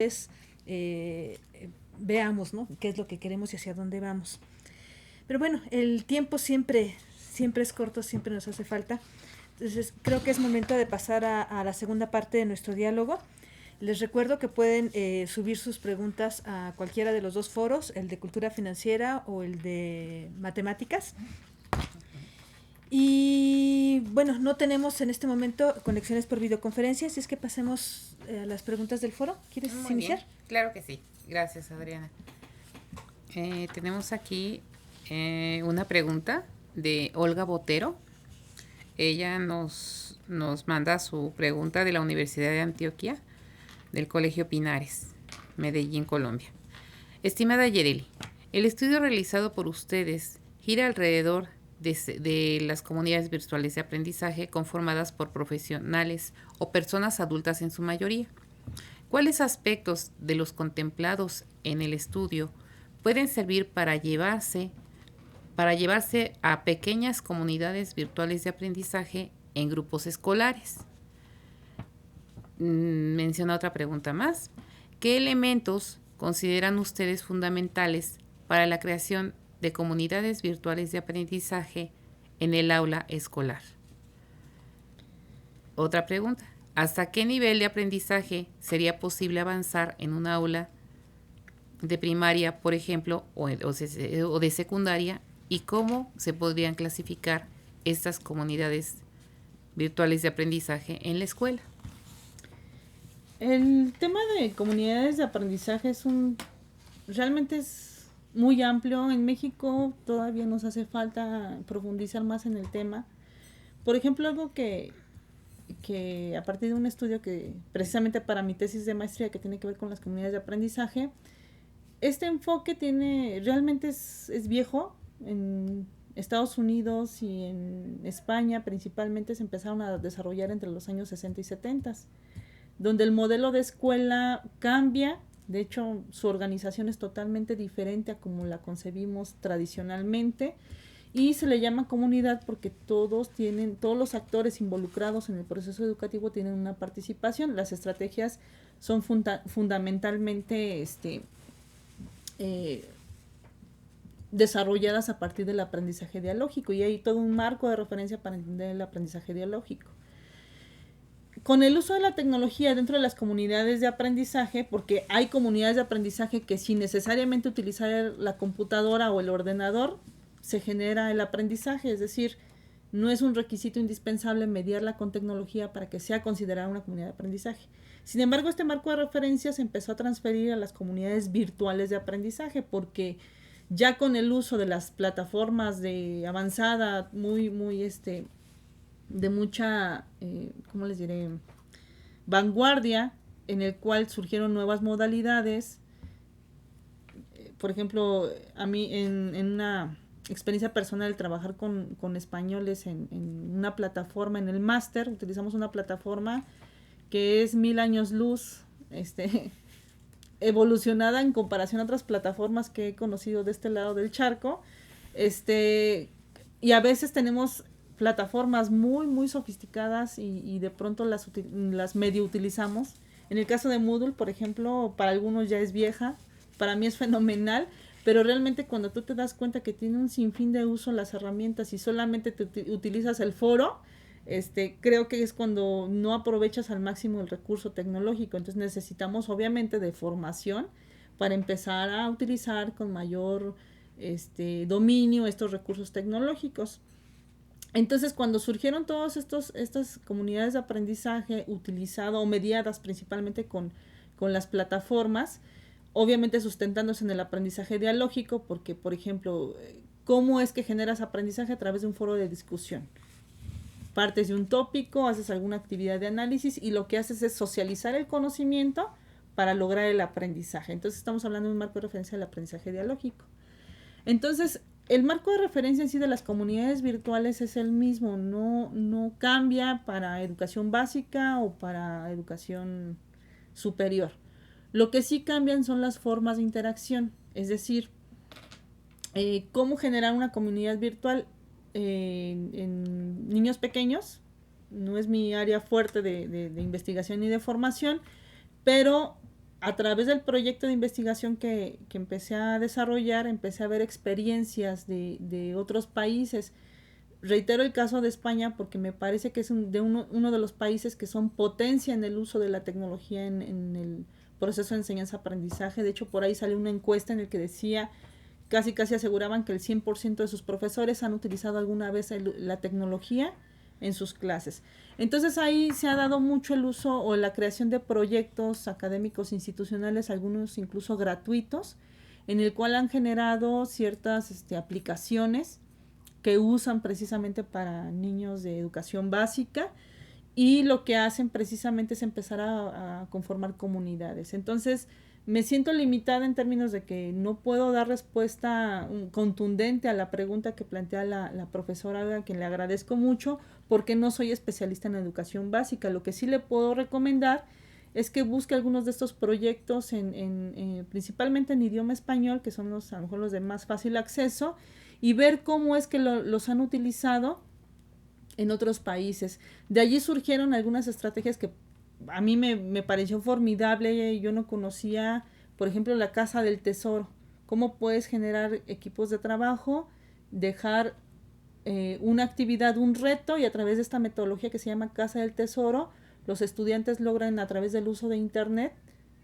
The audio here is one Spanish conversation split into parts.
eh, veamos, ¿no?, qué es lo que queremos y hacia dónde vamos. Pero bueno, el tiempo siempre es corto, siempre nos hace falta. Entonces creo que es momento de pasar a la segunda parte de nuestro diálogo. Les recuerdo que pueden subir sus preguntas a cualquiera de los dos foros, el de cultura financiera o el de matemáticas. Y bueno, no tenemos en este momento conexiones por videoconferencia, así es que pasemos a las preguntas del foro. ¿Quieres Muy iniciar? bien, claro que sí. Gracias, Adriana. Tenemos aquí una pregunta de Olga Botero. Ella nos manda su pregunta de la Universidad de Antioquia, del Colegio Pinares, Medellín, Colombia. Estimada Yereli, el estudio realizado por ustedes gira alrededor de las comunidades virtuales de aprendizaje conformadas por profesionales o personas adultas en su mayoría. ¿Cuáles aspectos de los contemplados en el estudio pueden servir para llevarse a pequeñas comunidades virtuales de aprendizaje en grupos escolares? Menciona otra pregunta más. ¿Qué elementos consideran ustedes fundamentales para la creación de comunidades virtuales de aprendizaje en el aula escolar? Otra pregunta. ¿Hasta qué nivel de aprendizaje sería posible avanzar en un aula de primaria, por ejemplo, o de secundaria? ¿Y cómo se podrían clasificar estas comunidades virtuales de aprendizaje en la escuela? El tema de comunidades de aprendizaje realmente es muy amplio. En México todavía nos hace falta profundizar más en el tema. Por ejemplo, algo que a partir de un estudio que precisamente para mi tesis de maestría que tiene que ver con las comunidades de aprendizaje, este enfoque realmente es viejo. En Estados Unidos y en España principalmente se empezaron a desarrollar entre los años 60 y 70, donde el modelo de escuela cambia. De hecho, su organización es totalmente diferente a como la concebimos tradicionalmente, y se le llama comunidad porque todos los actores involucrados en el proceso educativo tienen una participación. Las estrategias son fundamentalmente desarrolladas a partir del aprendizaje dialógico, y hay todo un marco de referencia para entender el aprendizaje dialógico. Con el uso de la tecnología dentro de las comunidades de aprendizaje, porque hay comunidades de aprendizaje que sin necesariamente utilizar la computadora o el ordenador se genera el aprendizaje, es decir, no es un requisito indispensable mediarla con tecnología para que sea considerada una comunidad de aprendizaje. Sin embargo, este marco de referencia se empezó a transferir a las comunidades virtuales de aprendizaje, porque ya con el uso de las plataformas de avanzada, de mucha, ¿cómo les diré?, vanguardia, en el cual surgieron nuevas modalidades. Por ejemplo, a mí en una experiencia personal, trabajar con españoles en una plataforma, en el máster, utilizamos una plataforma que es 1000 años luz, evolucionada en comparación a otras plataformas que he conocido de este lado del charco, y a veces tenemos plataformas muy sofisticadas y de pronto las medio utilizamos. En el caso de Moodle, por ejemplo, para algunos ya es vieja, para mí es fenomenal, pero realmente cuando tú te das cuenta que tiene un sinfín de uso las herramientas y solamente te utilizas el foro, creo que es cuando no aprovechas al máximo el recurso tecnológico. Entonces necesitamos obviamente de formación para empezar a utilizar con mayor dominio estos recursos tecnológicos. Entonces, cuando surgieron todas estas comunidades de aprendizaje utilizado o mediadas principalmente con las plataformas, obviamente sustentándose en el aprendizaje dialógico, porque, por ejemplo, ¿cómo es que generas aprendizaje? A través de un foro de discusión. Partes de un tópico, haces alguna actividad de análisis y lo que haces es socializar el conocimiento para lograr el aprendizaje. Entonces, estamos hablando de un marco de referencia del aprendizaje dialógico. Entonces, el marco de referencia en sí de las comunidades virtuales es el mismo, no cambia para educación básica o para educación superior. Lo que sí cambian son las formas de interacción, es decir, cómo generar una comunidad virtual en niños pequeños. No es mi área fuerte de investigación y de formación, pero a través del proyecto de investigación que empecé a desarrollar, empecé a ver experiencias de otros países. Reitero el caso de España porque me parece que es uno de los países que son potencia en el uso de la tecnología en el proceso de enseñanza-aprendizaje. De hecho, por ahí salió una encuesta en la que decía, casi aseguraban que el 100% de sus profesores han utilizado alguna vez la tecnología en sus clases. Entonces ahí se ha dado mucho el uso o la creación de proyectos académicos institucionales, algunos incluso gratuitos, en el cual han generado ciertas aplicaciones que usan precisamente para niños de educación básica, y lo que hacen precisamente es empezar a conformar comunidades. Entonces me siento limitada en términos de que no puedo dar respuesta contundente a la pregunta que plantea la profesora, a quien le agradezco mucho, porque no soy especialista en educación básica. Lo que sí le puedo recomendar es que busque algunos de estos proyectos principalmente en idioma español, que son a lo mejor los de más fácil acceso, y ver cómo es que los han utilizado en otros países. De allí surgieron algunas estrategias que a mí me pareció formidable. Yo no conocía, por ejemplo, la Casa del Tesoro. Cómo puedes generar equipos de trabajo, dejar una actividad, un reto, y a través de esta metodología que se llama Casa del Tesoro, los estudiantes logran, a través del uso de internet,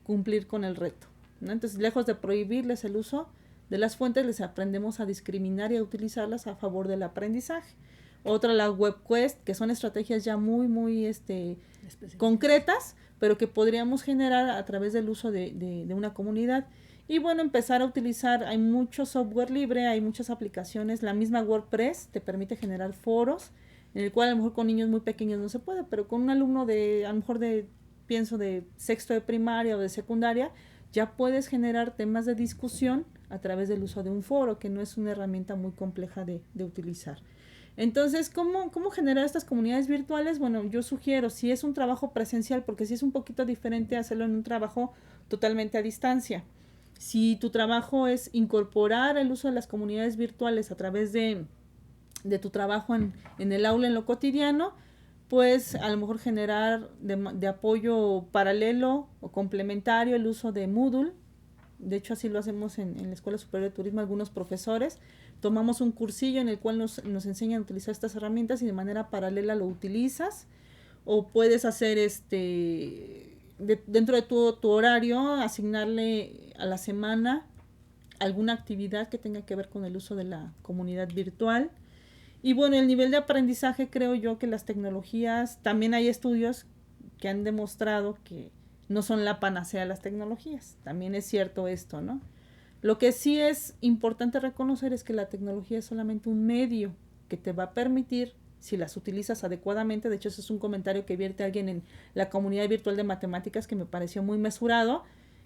cumplir con el reto, ¿no? Entonces, lejos de prohibirles el uso de las fuentes, les aprendemos a discriminar y a utilizarlas a favor del aprendizaje. Otra, la WebQuest, que son estrategias ya muy concretas, pero que podríamos generar a través del uso de una comunidad. Y bueno, empezar a utilizar, hay mucho software libre, hay muchas aplicaciones. La misma WordPress te permite generar foros, en el cual a lo mejor con niños muy pequeños no se puede, pero con un alumno a lo mejor de sexto de primaria o de secundaria, ya puedes generar temas de discusión a través del uso de un foro, que no es una herramienta muy compleja de utilizar. Entonces, ¿cómo generar estas comunidades virtuales? Bueno, yo sugiero, si es un trabajo presencial, porque sí es un poquito diferente hacerlo en un trabajo totalmente a distancia. Si tu trabajo es incorporar el uso de las comunidades virtuales a través de tu trabajo en el aula, en lo cotidiano, pues a lo mejor generar de apoyo paralelo o complementario el uso de Moodle. De hecho, así lo hacemos en la Escuela Superior de Turismo, algunos profesores. Tomamos un cursillo en el cual nos enseñan a utilizar estas herramientas y de manera paralela lo utilizas. O puedes hacer dentro de tu horario, asignarle a la semana alguna actividad que tenga que ver con el uso de la comunidad virtual. Y bueno, el nivel de aprendizaje, creo yo que las tecnologías, también hay estudios que han demostrado que no son la panacea las tecnologías. También es cierto esto, ¿no? Lo que sí es importante reconocer es que la tecnología es solamente un medio que te va a permitir, si las utilizas adecuadamente. De hecho, ese es un comentario que vierte alguien en la comunidad virtual de matemáticas que me pareció muy mesurado,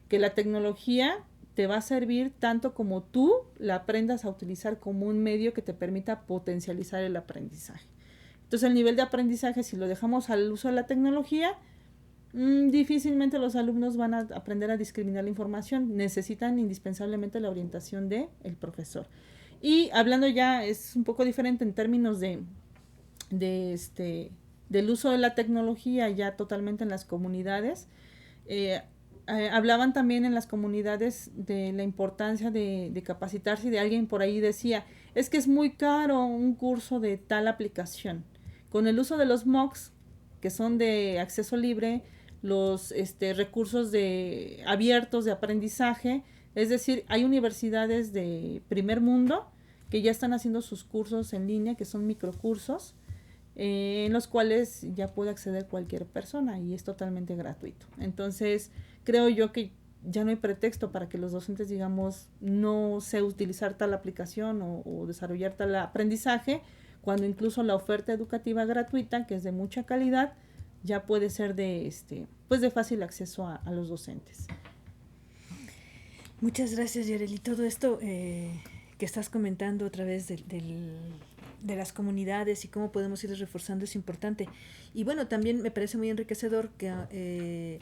que la tecnología te va a servir tanto como tú la aprendas a utilizar como un medio que te permita potencializar el aprendizaje. Entonces, el nivel de aprendizaje, si lo dejamos al uso de la tecnología, difícilmente los alumnos van a aprender a discriminar la información. Necesitan indispensablemente la orientación del profesor. Y hablando ya, es un poco diferente en términos del uso de la tecnología ya totalmente en las comunidades. Hablaban también en las comunidades de la importancia de capacitarse, y de alguien por ahí decía, es que es muy caro un curso de tal aplicación. Con el uso de los MOOCs, que son de acceso libre, los recursos abiertos de aprendizaje, es decir, hay universidades de primer mundo que ya están haciendo sus cursos en línea, que son microcursos, en los cuales ya puede acceder cualquier persona y es totalmente gratuito. Entonces, creo yo que ya no hay pretexto para que los docentes, digamos, no sé utilizar tal aplicación o desarrollar tal aprendizaje, cuando incluso la oferta educativa gratuita, que es de mucha calidad, ya puede ser de fácil acceso a los docentes. Muchas gracias, Yareli. Todo esto que estás comentando a través de las comunidades y cómo podemos ir reforzando es importante. Y bueno, también me parece muy enriquecedor que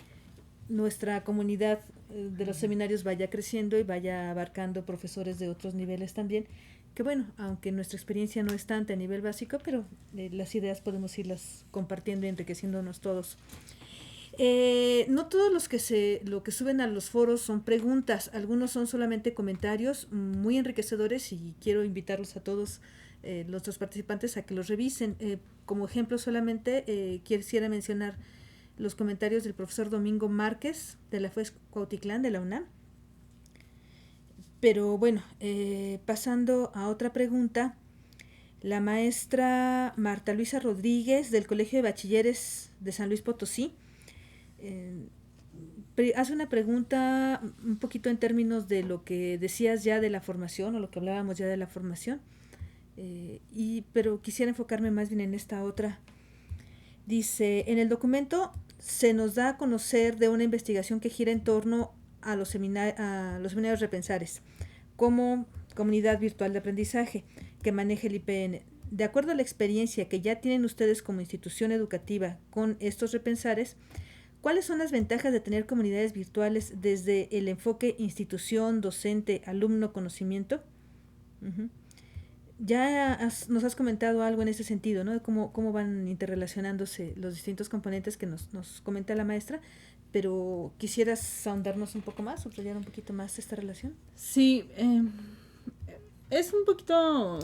nuestra comunidad de los seminarios vaya creciendo y vaya abarcando profesores de otros niveles también, que bueno, aunque nuestra experiencia no es tanta a nivel básico, pero las ideas podemos irlas compartiendo y enriqueciéndonos todos. No todos lo que suben a los foros son preguntas, algunos son solamente comentarios muy enriquecedores y quiero invitarlos a todos los dos participantes a que los revisen. Como ejemplo solamente quisiera mencionar los comentarios del profesor Domingo Márquez de la FUES Cuautitlán de la UNAM. Pero bueno, pasando a otra pregunta, la maestra Marta Luisa Rodríguez del Colegio de Bachilleres de San Luis Potosí hace una pregunta un poquito en términos de lo que decías ya de la formación o lo que hablábamos ya de la formación, pero quisiera enfocarme más bien en esta otra. Dice, en el documento se nos da a conocer de una investigación que gira en torno a los seminarios Repensares como comunidad virtual de aprendizaje que maneja el IPN. De acuerdo a la experiencia que ya tienen ustedes como institución educativa con estos Repensares, ¿cuáles son las ventajas de tener comunidades virtuales desde el enfoque institución, docente, alumno, conocimiento? Uh-huh. Ya nos has comentado algo en ese sentido, ¿no? De cómo van interrelacionándose los distintos componentes que nos comenta la maestra, pero ¿quisieras ahondarnos un poco más, subrayar un poquito más esta relación? Sí, es un poquito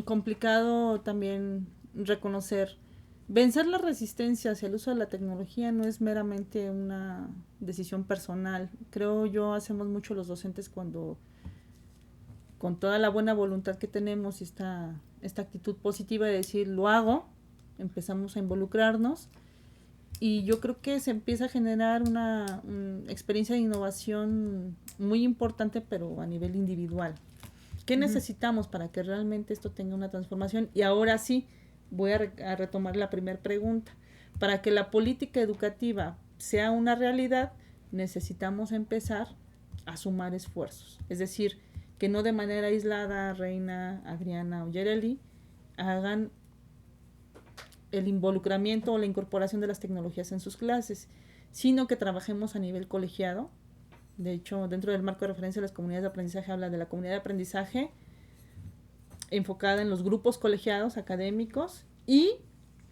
complicado también reconocer. Vencer la resistencia hacia el uso de la tecnología no es meramente una decisión personal. Creo yo hacemos mucho los docentes cuando con toda la buena voluntad que tenemos y esta actitud positiva de decir lo hago, empezamos a involucrarnos y yo creo que se empieza a generar una experiencia de innovación muy importante, pero a nivel individual. ¿Qué necesitamos para que realmente esto tenga una transformación? Y ahora sí, voy a retomar la primera pregunta. Para que la política educativa sea una realidad, necesitamos empezar a sumar esfuerzos. Es decir, que no de manera aislada Reina, Adriana o Yereli hagan el involucramiento o la incorporación de las tecnologías en sus clases, sino que trabajemos a nivel colegiado. De hecho, dentro del marco de referencia de las comunidades de aprendizaje habla de la comunidad de aprendizaje enfocada en los grupos colegiados académicos y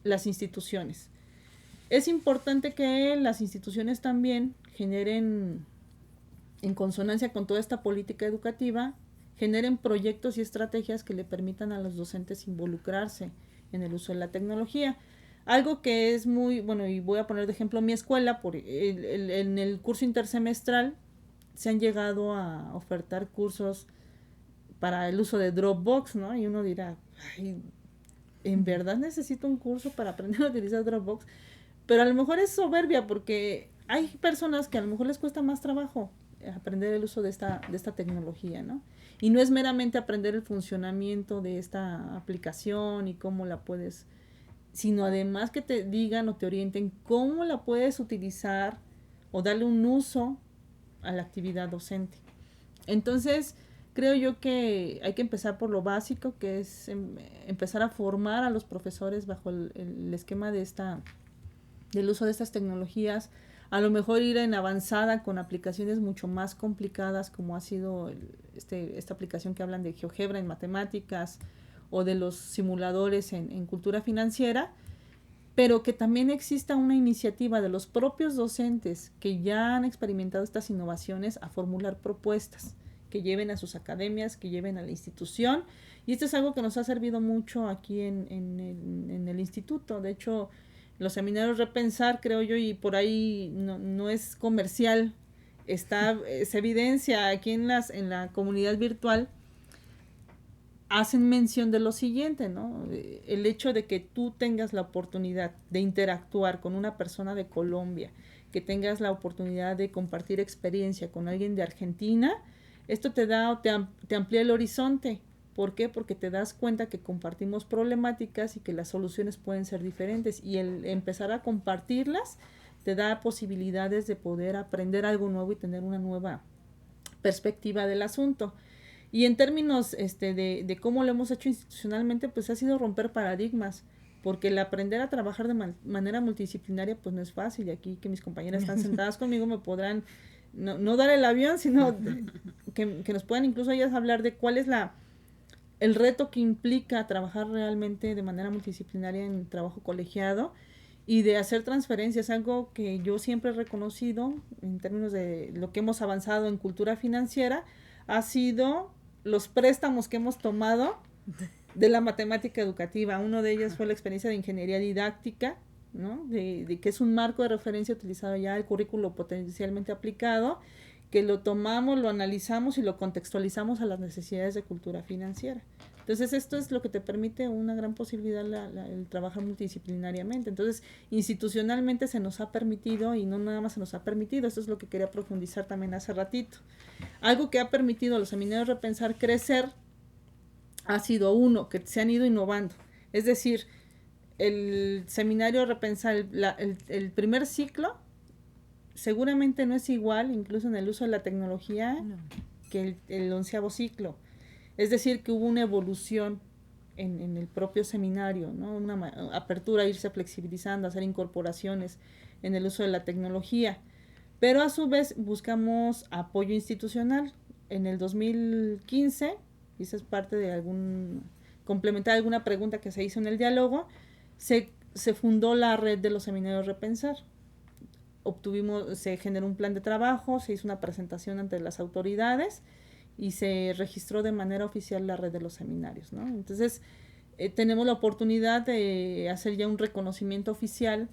las instituciones. Es importante que las instituciones también generen, en consonancia con toda esta política educativa, generen proyectos y estrategias que le permitan a los docentes involucrarse en el uso de la tecnología. Algo que es muy, bueno, y voy a poner de ejemplo mi escuela, en el curso intersemestral se han llegado a ofertar cursos para el uso de Dropbox, ¿no? Y uno dirá, ay, ¿en verdad necesito un curso para aprender a utilizar Dropbox? Pero a lo mejor es soberbia porque hay personas que a lo mejor les cuesta más trabajo aprender el uso de esta tecnología, ¿no? Y no es meramente aprender el funcionamiento de esta aplicación y cómo la puedes, sino además que te digan o te orienten cómo la puedes utilizar o darle un uso a la actividad docente. Entonces, creo yo que hay que empezar por lo básico, que es empezar a formar a los profesores bajo el esquema de del uso de estas tecnologías, a lo mejor ir en avanzada con aplicaciones mucho más complicadas como ha sido esta aplicación que hablan de GeoGebra en matemáticas o de los simuladores en cultura financiera, pero que también exista una iniciativa de los propios docentes que ya han experimentado estas innovaciones a formular propuestas que lleven a sus academias, que lleven a la institución, y esto es algo que nos ha servido mucho aquí en el instituto. De hecho, los seminarios Repensar, creo yo, y por ahí no es comercial, se evidencia aquí en la comunidad virtual, hacen mención de lo siguiente, ¿no? El hecho de que tú tengas la oportunidad de interactuar con una persona de Colombia, que tengas la oportunidad de compartir experiencia con alguien de Argentina, esto te amplía el horizonte. ¿Por qué? Porque te das cuenta que compartimos problemáticas y que las soluciones pueden ser diferentes, y el empezar a compartirlas te da posibilidades de poder aprender algo nuevo y tener una nueva perspectiva del asunto. Y en términos de cómo lo hemos hecho institucionalmente, pues ha sido romper paradigmas, porque el aprender a trabajar de manera multidisciplinaria pues no es fácil, y aquí que mis compañeras están sentadas conmigo me podrán no dar el avión, sino que nos puedan incluso ellas hablar de cuál es el reto que implica trabajar realmente de manera multidisciplinaria en trabajo colegiado. y de hacer transferencias. Algo que yo siempre he reconocido en términos de lo que hemos avanzado en cultura financiera ha sido los préstamos que hemos tomado de la matemática educativa. Uno de ellos fue la experiencia de ingeniería didáctica, ¿no? De que es un marco de referencia utilizado ya el currículo potencialmente aplicado, que lo tomamos, lo analizamos y lo contextualizamos a las necesidades de cultura financiera. Entonces, esto es lo que te permite una gran posibilidad el trabajar multidisciplinariamente. Entonces, institucionalmente se nos ha permitido, y no nada más se nos ha permitido, esto es lo que quería profundizar también hace ratito. Algo que ha permitido a los seminarios Repensar crecer ha sido uno, que se han ido innovando. Es decir, el seminario Repensar, el primer ciclo, seguramente no es igual, incluso en el uso de la tecnología, que el 11º ciclo. Es decir, que hubo una evolución en el propio seminario, ¿no? Una apertura, irse flexibilizando, hacer incorporaciones en el uso de la tecnología. Pero a su vez buscamos apoyo institucional. En el 2015, y eso es parte de complementar alguna pregunta que se hizo en el diálogo, se fundó la red de los seminarios Repensar. Se generó un plan de trabajo, se hizo una presentación ante las autoridades y se registró de manera oficial la red de los seminarios, ¿no? Entonces, tenemos la oportunidad de hacer ya un reconocimiento oficial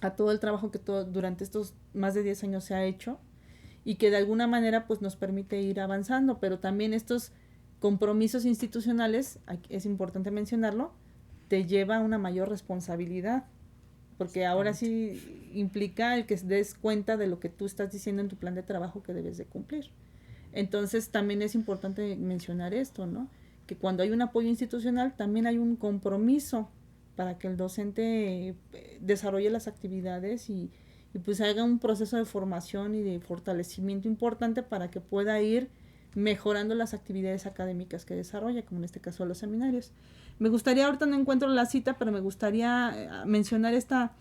a todo el trabajo que durante estos más de 10 años se ha hecho y que de alguna manera pues nos permite ir avanzando, pero también estos compromisos institucionales, es importante mencionarlo, te lleva a una mayor responsabilidad, porque ahora sí implica el que des cuenta de lo que tú estás diciendo en tu plan de trabajo que debes de cumplir. Entonces también es importante mencionar esto, ¿no? Que cuando hay un apoyo institucional también hay un compromiso para que el docente desarrolle las actividades y pues haga un proceso de formación y de fortalecimiento importante para que pueda ir mejorando las actividades académicas que desarrolla, como en este caso los seminarios. Me gustaría, ahorita no encuentro la cita, pero me gustaría mencionar esta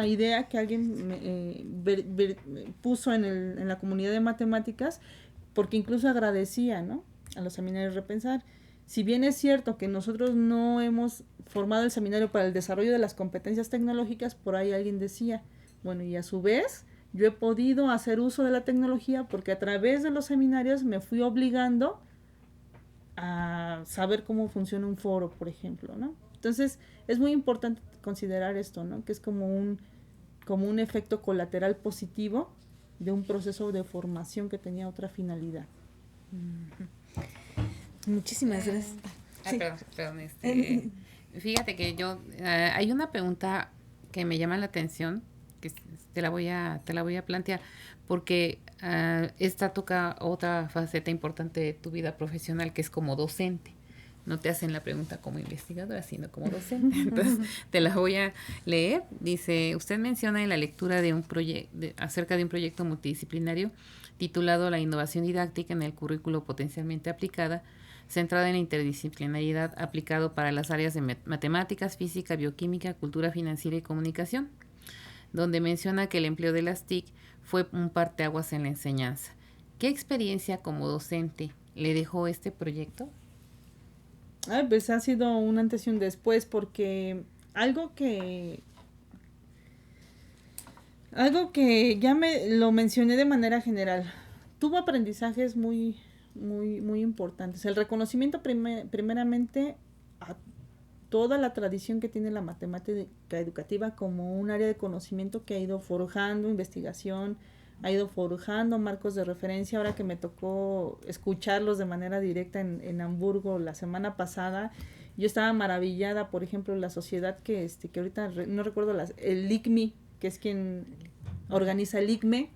idea que alguien puso en la comunidad de matemáticas, porque incluso agradecía, ¿no?, a los seminarios Repensar. Si bien es cierto que nosotros no hemos formado el seminario para el desarrollo de las competencias tecnológicas, por ahí alguien decía, bueno, y a su vez yo he podido hacer uso de la tecnología porque a través de los seminarios me fui obligando a saber cómo funciona un foro, por ejemplo, ¿no? Entonces, es muy importante considerar esto, ¿no?, que es como un efecto colateral positivo de un proceso de formación que tenía otra finalidad. Muchísimas gracias. Sí. Perdón, fíjate que yo, hay una pregunta que me llama la atención, que te la voy a plantear, porque esta toca otra faceta importante de tu vida profesional, que es como docente. No te hacen la pregunta como investigadora, sino como docente. Entonces, te la voy a leer. Dice, usted menciona en la lectura de acerca de un proyecto multidisciplinario titulado La innovación didáctica en el currículo potencialmente aplicada, centrada en la interdisciplinariedad aplicado para las áreas de matemáticas, física, bioquímica, cultura financiera y comunicación, donde menciona que el empleo de las TIC fue un parteaguas en la enseñanza. ¿Qué experiencia como docente le dejó este proyecto? Pues ha sido un antes y un después, porque algo que ya lo mencioné de manera general, tuvo aprendizajes muy, muy, muy importantes. El reconocimiento primeramente a toda la tradición que tiene la matemática educativa como un área de conocimiento que ha ido forjando investigación, ha ido forjando marcos de referencia. Ahora que me tocó escucharlos de manera directa en Hamburgo la semana pasada, yo estaba maravillada, por ejemplo, la sociedad que ahorita no recuerdo, el ICMI, que es quien organiza el ICME,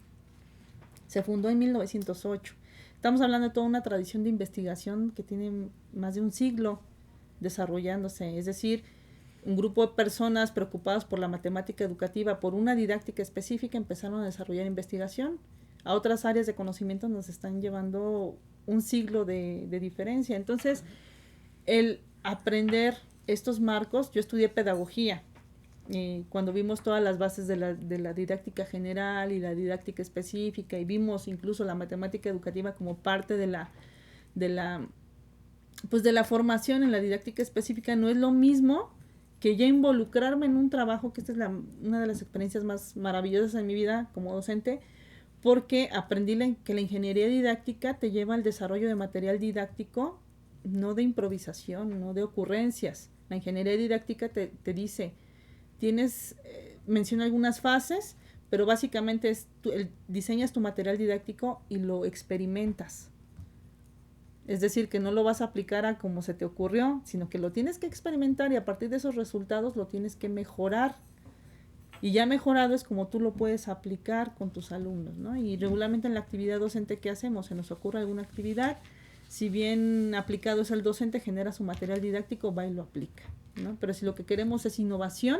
se fundó en 1908. Estamos hablando de toda una tradición de investigación que tiene más de un siglo desarrollándose, es decir, un grupo de personas preocupadas por la matemática educativa, por una didáctica específica, empezaron a desarrollar investigación. A otras áreas de conocimiento nos están llevando un siglo de diferencia. Entonces, el aprender estos marcos, yo estudié pedagogía, cuando vimos todas las bases de la didáctica general y la didáctica específica, y vimos incluso la matemática educativa como parte de la formación en la didáctica específica, no es lo mismo que ya involucrarme en un trabajo, que esta es una de las experiencias más maravillosas en mi vida como docente, porque aprendí que la ingeniería didáctica te lleva al desarrollo de material didáctico, no de improvisación, no de ocurrencias. La ingeniería didáctica te dice, menciona algunas fases, pero básicamente diseñas tu material didáctico y lo experimentas. Es decir, que no lo vas a aplicar a como se te ocurrió, sino que lo tienes que experimentar y a partir de esos resultados lo tienes que mejorar. Y ya mejorado es como tú lo puedes aplicar con tus alumnos, ¿no? Y regularmente en la actividad docente que hacemos, se nos ocurre alguna actividad, si bien aplicado es el docente, genera su material didáctico, va y lo aplica, ¿no? Pero si lo que queremos es innovación,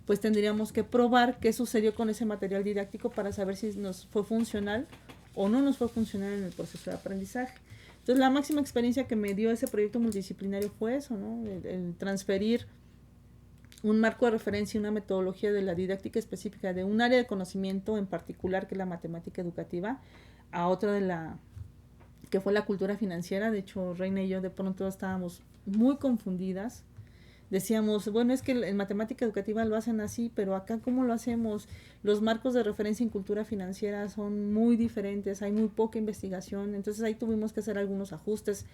pues tendríamos que probar qué sucedió con ese material didáctico para saber si nos fue funcional o no nos fue funcional en el proceso de aprendizaje. Entonces, la máxima experiencia que me dio ese proyecto multidisciplinario fue eso, ¿no? El transferir un marco de referencia y una metodología de la didáctica específica de un área de conocimiento en particular, que es la matemática educativa, a otra que fue la cultura financiera. De hecho, Reina y yo de pronto estábamos muy confundidas. Decíamos, bueno, es que en matemática educativa lo hacen así, pero acá ¿cómo lo hacemos? Los marcos de referencia en cultura financiera son muy diferentes, hay muy poca investigación, entonces ahí tuvimos que hacer algunos ajustes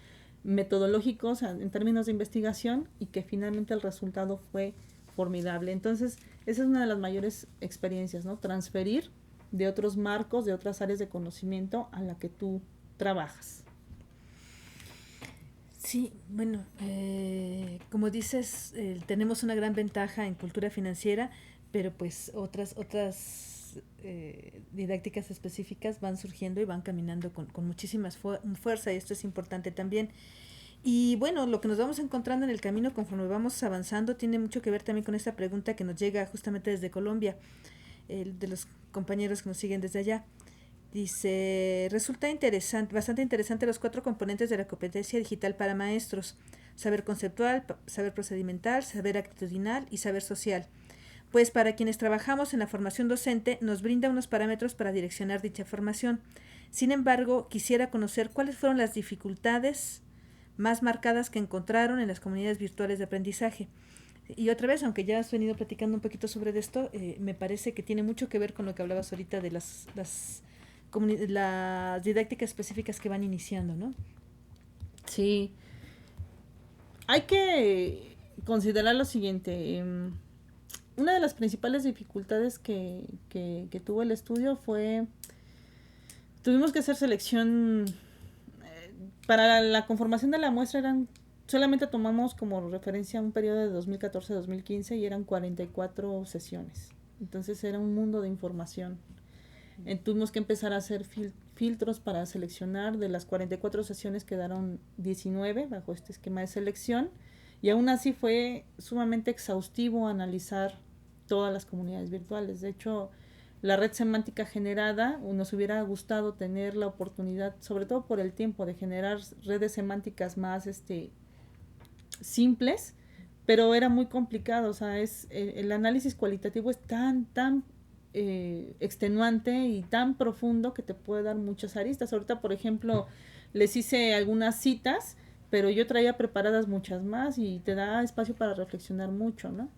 metodológicos en términos de investigación y que finalmente el resultado fue formidable. Entonces, esa es una de las mayores experiencias, ¿no? Transferir de otros marcos, de otras áreas de conocimiento a la que tú trabajas. Sí, bueno, como dices, tenemos una gran ventaja en cultura financiera, pero pues otras didácticas específicas van surgiendo y van caminando con muchísima fuerza, y esto es importante también. Y bueno, lo que nos vamos encontrando en el camino conforme vamos avanzando tiene mucho que ver también con esta pregunta que nos llega justamente desde Colombia, de los compañeros que nos siguen desde allá. Dice, resulta bastante interesante los 4 componentes de la competencia digital para maestros: saber conceptual, saber procedimental, saber actitudinal y saber social. Pues para quienes trabajamos en la formación docente nos brinda unos parámetros para direccionar dicha formación. Sin embargo, quisiera conocer cuáles fueron las dificultades más marcadas que encontraron en las comunidades virtuales de aprendizaje. Y otra vez, aunque ya has venido platicando un poquito sobre esto, me parece que tiene mucho que ver con lo que hablabas ahorita de las didácticas específicas que van iniciando, ¿no? Sí. Hay que considerar lo siguiente. Una de las principales dificultades que tuvo el estudio fue, tuvimos que hacer selección. Para la conformación de la muestra solamente tomamos como referencia un periodo de 2014-2015 y eran 44 sesiones. Entonces era un mundo de información. Tuvimos que empezar a hacer filtros para seleccionar. De las 44 sesiones quedaron 19 bajo este esquema de selección, y aún así fue sumamente exhaustivo analizar todas las comunidades virtuales. De hecho, la red semántica generada, nos hubiera gustado tener la oportunidad, sobre todo por el tiempo, de generar redes semánticas más simples, pero era muy complicado. O sea, el análisis cualitativo es tan extenuante y tan profundo que te puede dar muchas aristas. Ahorita, por ejemplo, les hice algunas citas, pero yo traía preparadas muchas más y te da espacio para reflexionar mucho, ¿no?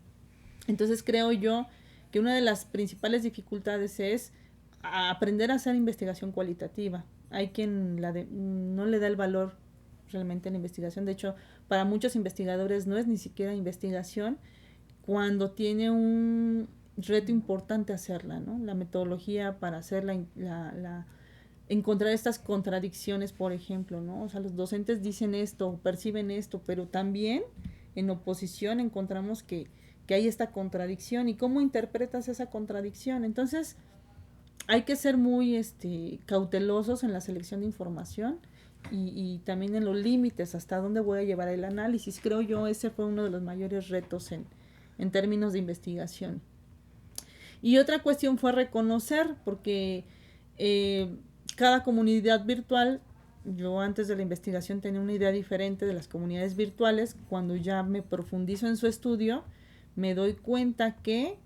Entonces creo yo que una de las principales dificultades es aprender a hacer investigación cualitativa. Hay quien no le da el valor realmente a la investigación. De hecho, para muchos investigadores no es ni siquiera investigación cuando tiene un reto importante hacerla, ¿no? La metodología para hacerla, encontrar estas contradicciones, por ejemplo, ¿no? O sea, los docentes dicen esto, perciben esto, pero también en oposición encontramos que hay esta contradicción, y cómo interpretas esa contradicción. Entonces, hay que ser muy cautelosos en la selección de información y también en los límites, hasta dónde voy a llevar el análisis. Creo yo ese fue uno de los mayores retos en términos de investigación. Y otra cuestión fue reconocer, porque cada comunidad virtual, yo antes de la investigación tenía una idea diferente de las comunidades virtuales. Cuando ya me profundizo en su estudio, me doy cuenta que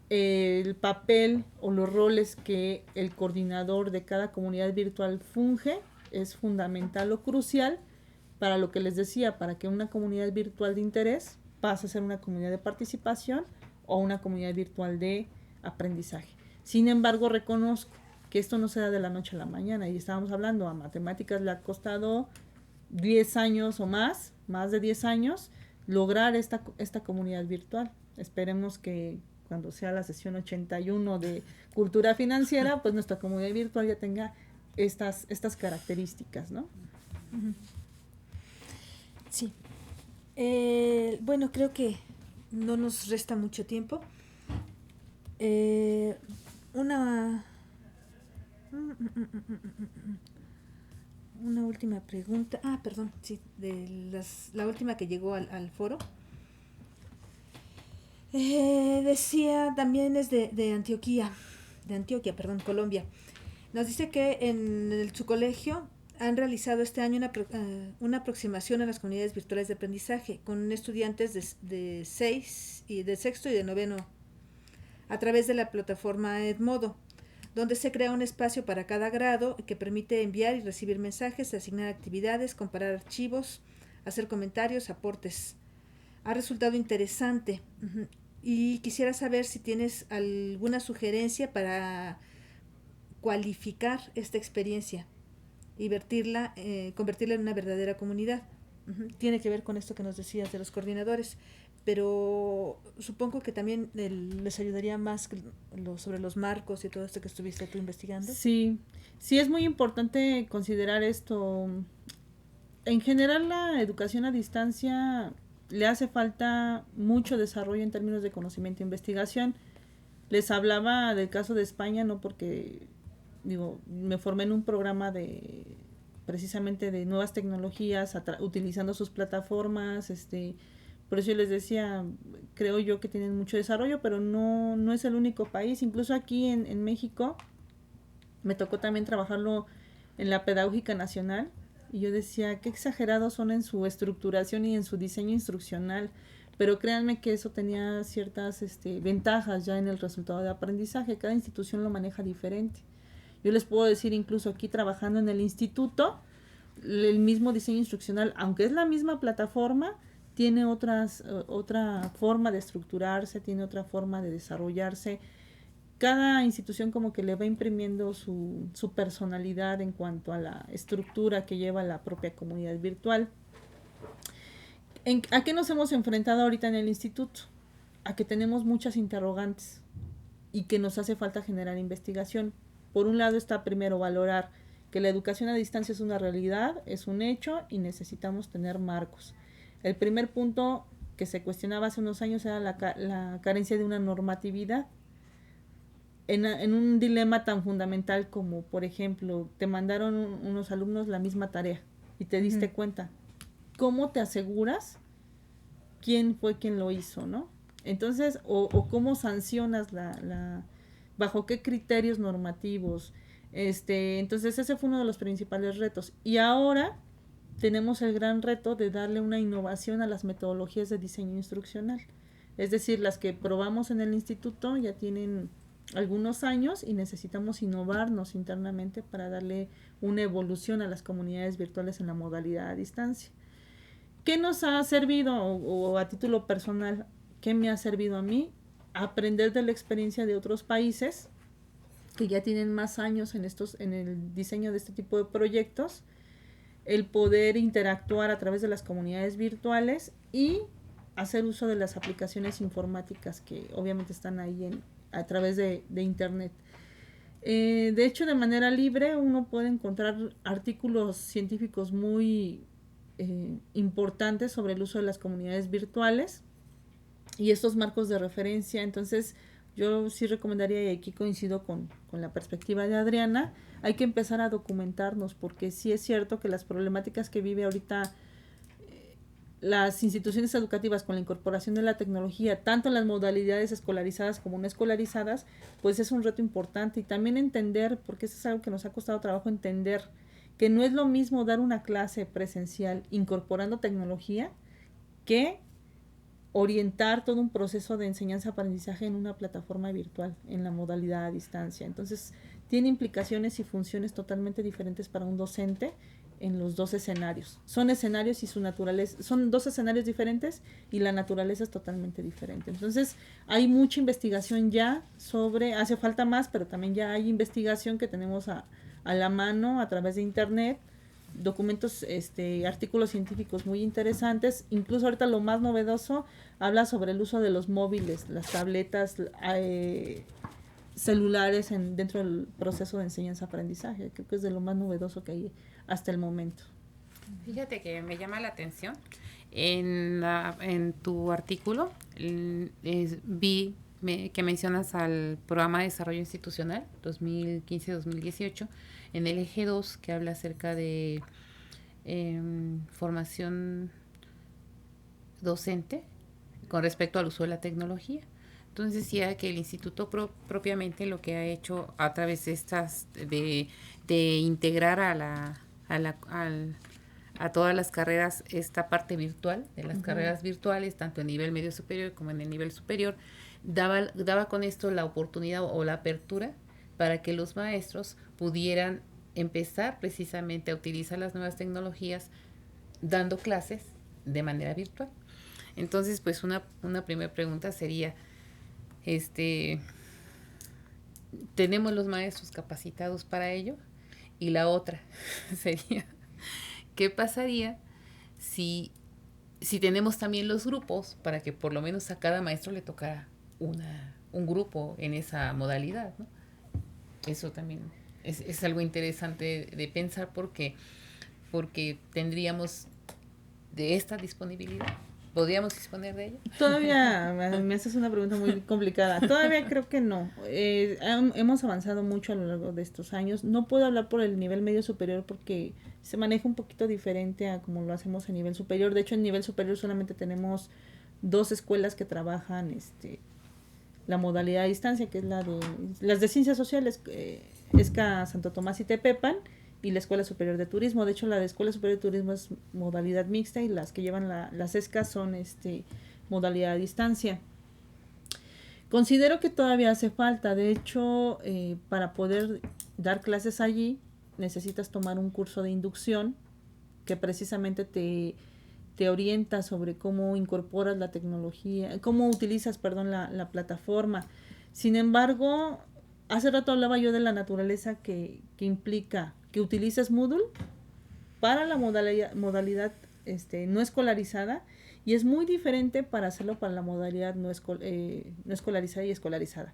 el papel o los roles que el coordinador de cada comunidad virtual funge es fundamental o crucial para lo que les decía, para que una comunidad virtual de interés pasa a ser una comunidad de participación o una comunidad virtual de aprendizaje. Sin embargo, reconozco que esto no se da de la noche a la mañana, y estábamos hablando, a matemáticas le ha costado 10 años o más de 10 años, lograr esta comunidad virtual. Esperemos que cuando sea la sesión 81 de cultura financiera, pues nuestra comunidad virtual ya tenga estas características, ¿no? Sí. Bueno, creo que no nos resta mucho tiempo. Una última pregunta. Perdón, sí, la última que llegó al foro. Decía, también es de Antioquia, Colombia. Nos dice que en su colegio han realizado este año una aproximación a las comunidades virtuales de aprendizaje con estudiantes de sexto y de noveno a través de la plataforma Edmodo, donde se crea un espacio para cada grado que permite enviar y recibir mensajes, asignar actividades, comparar archivos, hacer comentarios, aportes. Ha resultado interesante. Y quisiera saber si tienes alguna sugerencia para cualificar esta experiencia y convertirla en una verdadera comunidad. Tiene que ver con esto que nos decías de los coordinadores, pero supongo que también les ayudaría más sobre los marcos y todo esto que estuviste tú investigando. Sí, es muy importante considerar esto. En general, la educación a distancia le hace falta mucho desarrollo en términos de conocimiento e investigación. Les hablaba del caso de España, no porque me formé en un programa precisamente de nuevas tecnologías, utilizando sus plataformas, por eso yo les decía, creo yo que tienen mucho desarrollo, pero no es el único país. Incluso aquí en México me tocó también trabajarlo en la Pedagógica Nacional, y yo decía, qué exagerados son en su estructuración y en su diseño instruccional, pero créanme que eso tenía ciertas ventajas ya en el resultado de aprendizaje. Cada institución lo maneja diferente. Yo les puedo decir, incluso aquí trabajando en el instituto, el mismo diseño instruccional, aunque es la misma plataforma, tiene otra forma de estructurarse, tiene otra forma de desarrollarse. Cada institución como que le va imprimiendo su personalidad en cuanto a la estructura que lleva la propia comunidad virtual. ¿A qué nos hemos enfrentado ahorita en el instituto? A que tenemos muchas interrogantes y que nos hace falta generar investigación. Por un lado está primero valorar que la educación a distancia es una realidad, es un hecho, y necesitamos tener marcos. El primer punto que se cuestionaba hace unos años era la carencia de una normatividad. En un dilema tan fundamental como, por ejemplo, te mandaron unos alumnos la misma tarea y te diste cuenta. ¿Cómo te aseguras quién fue quien lo hizo, no? Entonces, o cómo sancionas bajo qué criterios normativos. Entonces ese fue uno de los principales retos. Y ahora tenemos el gran reto de darle una innovación a las metodologías de diseño instruccional. Es decir, las que probamos en el instituto ya tienen algunos años y necesitamos innovarnos internamente para darle una evolución a las comunidades virtuales en la modalidad a distancia. ¿Qué nos ha servido, o a título personal, qué me ha servido a mí? Aprender de la experiencia de otros países que ya tienen más años en el diseño de este tipo de proyectos, el poder interactuar a través de las comunidades virtuales y hacer uso de las aplicaciones informáticas que obviamente están ahí a través de internet. De hecho, de manera libre uno puede encontrar artículos científicos muy importantes sobre el uso de las comunidades virtuales y estos marcos de referencia. Entonces yo sí recomendaría, y aquí coincido con la perspectiva de Adriana, hay que empezar a documentarnos, porque sí es cierto que las problemáticas que vive ahorita las instituciones educativas con la incorporación de la tecnología, tanto en las modalidades escolarizadas como no escolarizadas, pues es un reto importante. Y también entender, porque eso es algo que nos ha costado trabajo entender, que no es lo mismo dar una clase presencial incorporando tecnología que orientar todo un proceso de enseñanza-aprendizaje en una plataforma virtual, en la modalidad a distancia. Entonces, tiene implicaciones y funciones totalmente diferentes para un docente en los dos escenarios. Son escenarios y su naturaleza, son dos escenarios diferentes y la naturaleza es totalmente diferente. Entonces, hay mucha investigación ya sobre, hace falta más, pero también ya hay investigación que tenemos a la mano a través de internet, documentos, artículos científicos muy interesantes. Incluso ahorita lo más novedoso habla sobre el uso de los móviles, las tabletas, celulares dentro del proceso de enseñanza-aprendizaje. Creo que es de lo más novedoso que hay hasta el momento. Fíjate que me llama la atención. En tu artículo vi que mencionas al programa de desarrollo institucional 2015-2018 en el eje 2, que habla acerca de formación docente con respecto al uso de la tecnología. Entonces decía que el instituto propiamente lo que ha hecho a través de estas de integrar a todas las carreras esta parte virtual de las carreras virtuales, tanto en nivel medio superior como en el nivel superior, daba con esto la oportunidad o la apertura para que los maestros pudieran empezar precisamente a utilizar las nuevas tecnologías dando clases de manera virtual. Entonces, pues una primera pregunta sería, ¿tenemos los maestros capacitados para ello? Y la otra sería, ¿qué pasaría si tenemos también los grupos para que por lo menos a cada maestro le tocara un grupo en esa modalidad, ¿no? Eso también es algo interesante de pensar porque tendríamos de esta disponibilidad. ¿Podríamos disponer de ella? Todavía me haces una pregunta muy complicada. Todavía creo que no. Hemos avanzado mucho a lo largo de estos años. No puedo hablar por el nivel medio superior porque se maneja un poquito diferente a como lo hacemos en nivel superior. De hecho, en nivel superior solamente tenemos 2 escuelas que trabajan la modalidad a distancia, que es las de ciencias sociales, ESCA Santo Tomás y Tepepan, y la Escuela Superior de Turismo. De hecho, la de Escuela Superior de Turismo es modalidad mixta y las que llevan las ESCAS son modalidad a distancia. Considero que todavía hace falta. De hecho, para poder dar clases allí necesitas tomar un curso de inducción que precisamente te orienta sobre cómo incorporas la tecnología, cómo utilizas, la plataforma. Sin embargo, hace rato hablaba yo de la naturaleza que implica que utilices Moodle para la modalidad no escolarizada, y es muy diferente para hacerlo para la modalidad no escolarizada y escolarizada.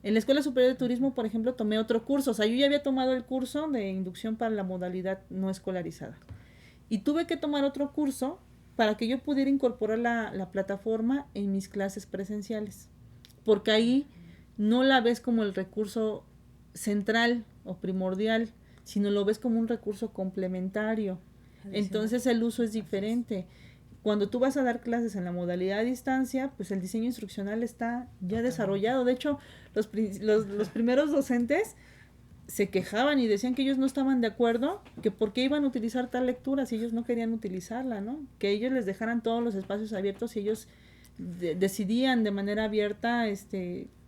En la Escuela Superior de Turismo, por ejemplo, tomé otro curso. O sea, yo ya había tomado el curso de inducción para la modalidad no escolarizada. Y tuve que tomar otro curso para que yo pudiera incorporar la plataforma en mis clases presenciales. Porque ahí no la ves como el recurso central o primordial, sino lo ves como un recurso complementario. Entonces el uso es diferente. Cuando tú vas a dar clases en la modalidad a distancia, pues el diseño instruccional está ya desarrollado. De hecho, los primeros docentes se quejaban y decían que ellos no estaban de acuerdo, que por qué iban a utilizar tal lectura si ellos no querían utilizarla, ¿no? Que ellos les dejaran todos los espacios abiertos y ellos decidían de manera abierta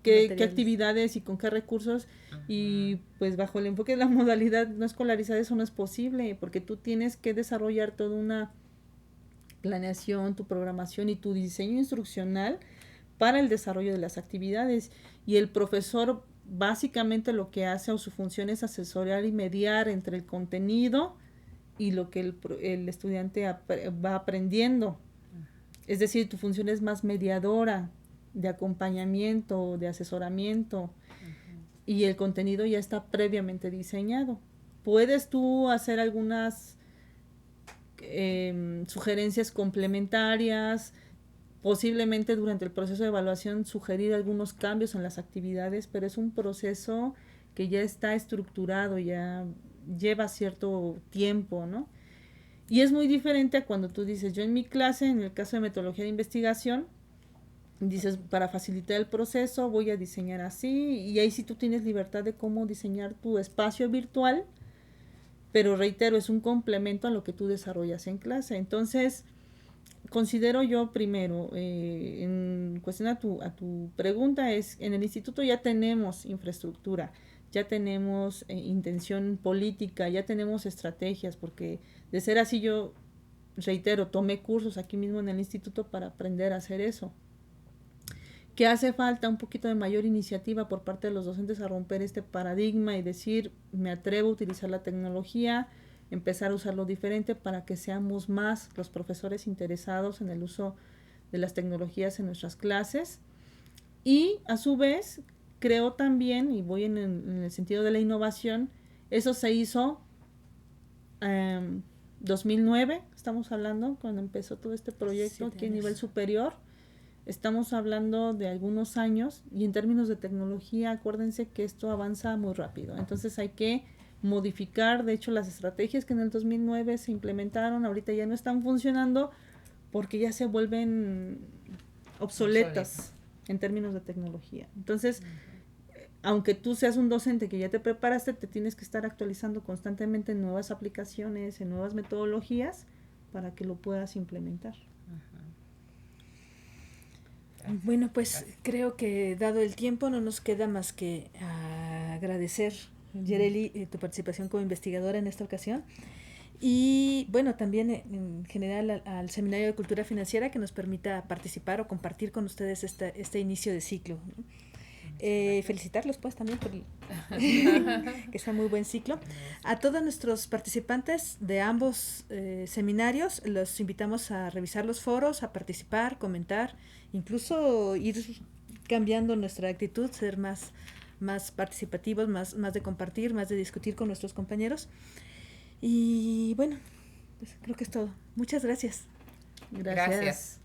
qué actividades y con qué recursos. Y pues bajo el enfoque de la modalidad no escolarizada eso no es posible, porque tú tienes que desarrollar toda una planeación, tu programación y tu diseño instruccional para el desarrollo de las actividades, y el profesor básicamente lo que hace o su función es asesorar y mediar entre el contenido y lo que el estudiante va aprendiendo. Es decir, tu función es más mediadora, de acompañamiento, de asesoramiento, y el contenido ya está previamente diseñado. Puedes tú hacer algunas sugerencias complementarias, posiblemente durante el proceso de evaluación sugerir algunos cambios en las actividades, pero es un proceso que ya está estructurado, ya lleva cierto tiempo, ¿no? Y es muy diferente a cuando tú dices, yo en mi clase, en el caso de metodología de investigación, dices, para facilitar el proceso voy a diseñar así, y ahí sí tú tienes libertad de cómo diseñar tu espacio virtual, pero reitero, es un complemento a lo que tú desarrollas en clase. Entonces, considero yo primero, en cuestión a tu pregunta, es en el instituto ya tenemos infraestructura, ya tenemos intención política, ya tenemos estrategias, porque de ser así yo, reitero, tomé cursos aquí mismo en el instituto para aprender a hacer eso. Que hace falta un poquito de mayor iniciativa por parte de los docentes a romper este paradigma y decir, me atrevo a utilizar la tecnología, empezar a usarlo diferente para que seamos más los profesores interesados en el uso de las tecnologías en nuestras clases. Y a su vez, creo también, y voy en el sentido de la innovación, eso se hizo 2009, estamos hablando, cuando empezó todo este proyecto aquí a nivel superior. Estamos hablando de algunos años y en términos de tecnología, acuérdense que esto avanza muy rápido. Entonces hay que modificar, de hecho, las estrategias que en el 2009 se implementaron, ahorita ya no están funcionando porque ya se vuelven obsoletas en términos de tecnología. Entonces, aunque tú seas un docente que ya te preparaste, te tienes que estar actualizando constantemente en nuevas aplicaciones, en nuevas metodologías para que lo puedas implementar. Bueno, pues creo que dado el tiempo no nos queda más que agradecer, Yereli, tu participación como investigadora en esta ocasión y bueno, también en general al Seminario de Cultura Financiera que nos permita participar o compartir con ustedes este inicio de ciclo, ¿no? Felicitarlos pues también por que sea muy buen ciclo. A todos nuestros participantes de ambos seminarios los invitamos a revisar los foros, a participar, comentar, incluso ir cambiando nuestra actitud, ser más participativos, más de compartir, más de discutir con nuestros compañeros. Y bueno, pues creo que es todo. Muchas gracias. Gracias.